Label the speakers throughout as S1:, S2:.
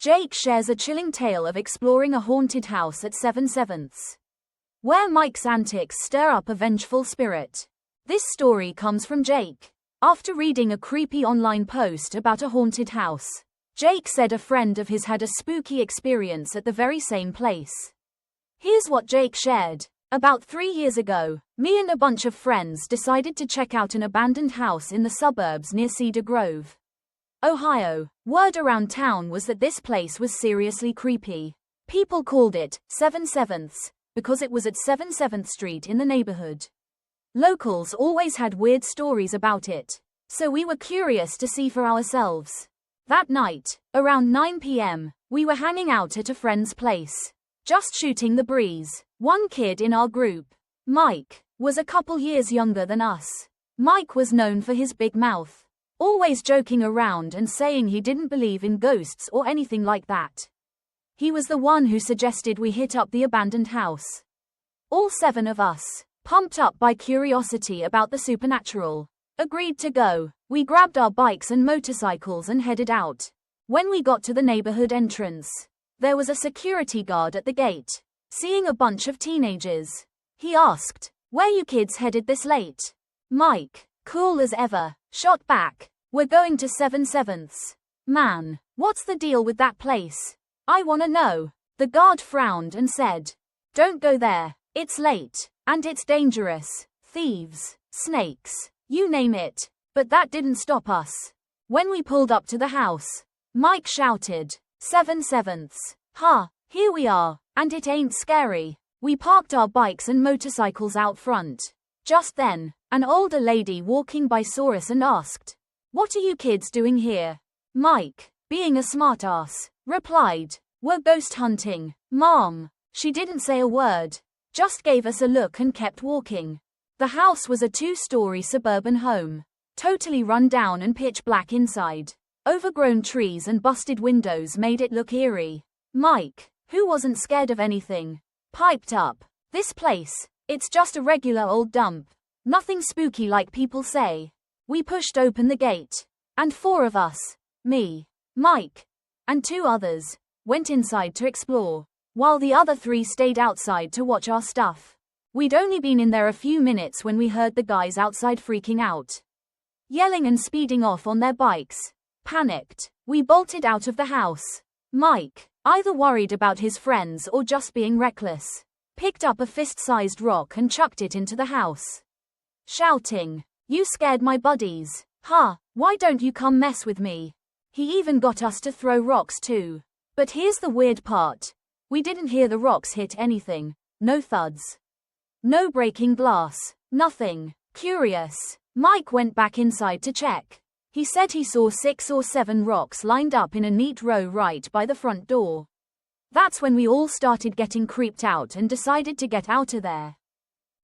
S1: Jake shares a chilling tale of exploring a haunted house at 7/7, where Mike's antics stir up a vengeful spirit. This story comes from Jake. After reading a creepy online post about a haunted house, Jake said a friend of his had a spooky experience at the very same place. Here's what Jake shared. About 3 years ago, me and a bunch of friends decided to check out an abandoned house in the suburbs near Cedar Grove, Ohio. Word around town was that this place was seriously creepy. People called it 7/7 because it was at 77th Street in the neighborhood. Locals always had weird stories about it, so we were curious to see for ourselves. That night, around 9 p.m., we were hanging out at a friend's place, just shooting the breeze. One kid in our group, Mike, was a couple years younger than us. Mike was known for his big mouth, always joking around and saying he didn't believe in ghosts or anything like that. He was the one who suggested we hit up the abandoned house. All 7 of us, pumped up by curiosity about the supernatural, agreed to go. We grabbed our bikes and motorcycles and headed out. When we got to the neighborhood entrance, there was a security guard at the gate. Seeing a bunch of teenagers, he asked, "Where you kids headed this late?" Mike, cool as ever, shot back, "We're going to 7/7. Man, what's the deal with that place? I wanna know." The guard frowned and said, "Don't go there. It's late, and it's dangerous. Thieves, snakes, you name it." But that didn't stop us. When we pulled up to the house, Mike shouted, "7/7. Ha, here we are, and it ain't scary." We parked our bikes and motorcycles out front. Just then, an older lady walking by saw us and asked, "What are you kids doing here?" Mike, being a smartass, replied, "We're ghost hunting, Mom." She didn't say a word, just gave us a look and kept walking. The house was a 2-story suburban home, totally run down and pitch black inside. Overgrown trees and busted windows made it look eerie. Mike, who wasn't scared of anything, piped up, "This place, it's just a regular old dump. Nothing spooky like people say." We pushed open the gate, and 4 of us, me, Mike, and 2 others, went inside to explore, while the other 3 stayed outside to watch our stuff. We'd only been in there a few minutes when we heard the guys outside freaking out, yelling and speeding off on their bikes. Panicked, we bolted out of the house. Mike, either worried about his friends or just being reckless, picked up a fist-sized rock and chucked it into the house, shouting, "You scared my buddies. Ha, why don't you come mess with me?" He even got us to throw rocks too. But here's the weird part. We didn't hear the rocks hit anything. No thuds. No breaking glass. Nothing. Curious, Mike went back inside to check. He said he saw 6 or 7 rocks lined up in a neat row right by the front door. That's when we all started getting creeped out and decided to get out of there.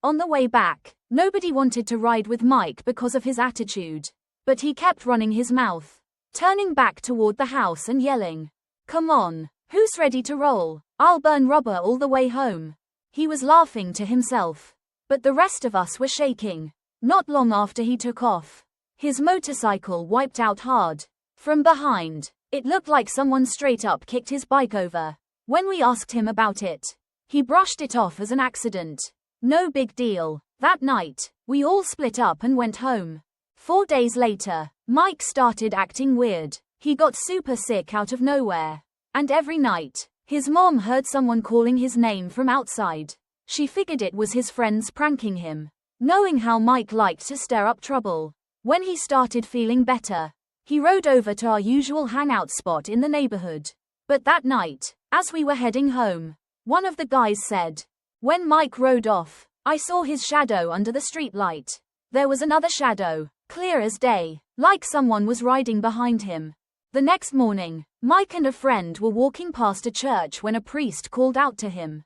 S1: On the way back, nobody wanted to ride with Mike because of his attitude, but he kept running his mouth, turning back toward the house and yelling, "Come on, who's ready to roll? I'll burn rubber all the way home." He was laughing to himself, but the rest of us were shaking. Not long after he took off, his motorcycle wiped out hard. From behind, it looked like someone straight up kicked his bike over. When we asked him about it, he brushed it off as an accident. No big deal. That night, we all split up and went home. 4 days later, Mike started acting weird. He got super sick out of nowhere. And every night, his mom heard someone calling his name from outside. She figured it was his friends pranking him, knowing how Mike liked to stir up trouble. When he started feeling better, he rode over to our usual hangout spot in the neighborhood. But that night, as we were heading home, one of the guys said, "When Mike rode off, I saw his shadow under the streetlight." There was another shadow, clear as day, like someone was riding behind him. The next morning, Mike and a friend were walking past a church when a priest called out to him,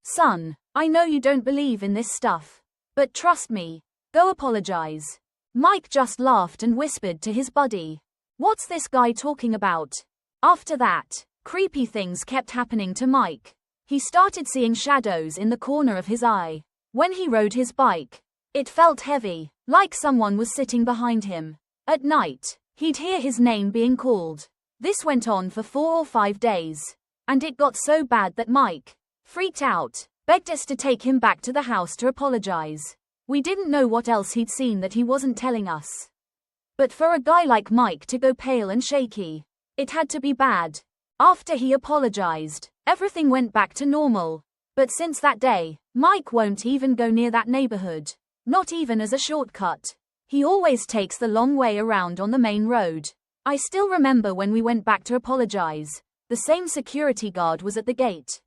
S1: "Son, I know you don't believe in this stuff, but trust me, go apologize." Mike just laughed and whispered to his buddy, "What's this guy talking about?" After that, creepy things kept happening to Mike. He started seeing shadows in the corner of his eye. When he rode his bike, it felt heavy, like someone was sitting behind him. At night, he'd hear his name being called, This went on for 4 or 5 days. And it got so bad that Mike freaked out, begged us to take him back to the house to apologize. We didn't know what else he'd seen that he wasn't telling us. But for a guy like Mike to go pale and shaky, it had to be bad. After he apologized, everything went back to normal. But since that day, Mike won't even go near that neighborhood. Not even as a shortcut. He always takes the long way around on the main road. I still remember when we went back to apologize, the same security guard was at the gate,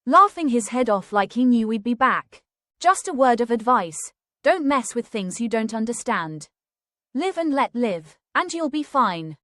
S1: laughing his head off like he knew we'd be back. Just a word of advice: don't mess with things you don't understand. Live and let live, and you'll be fine.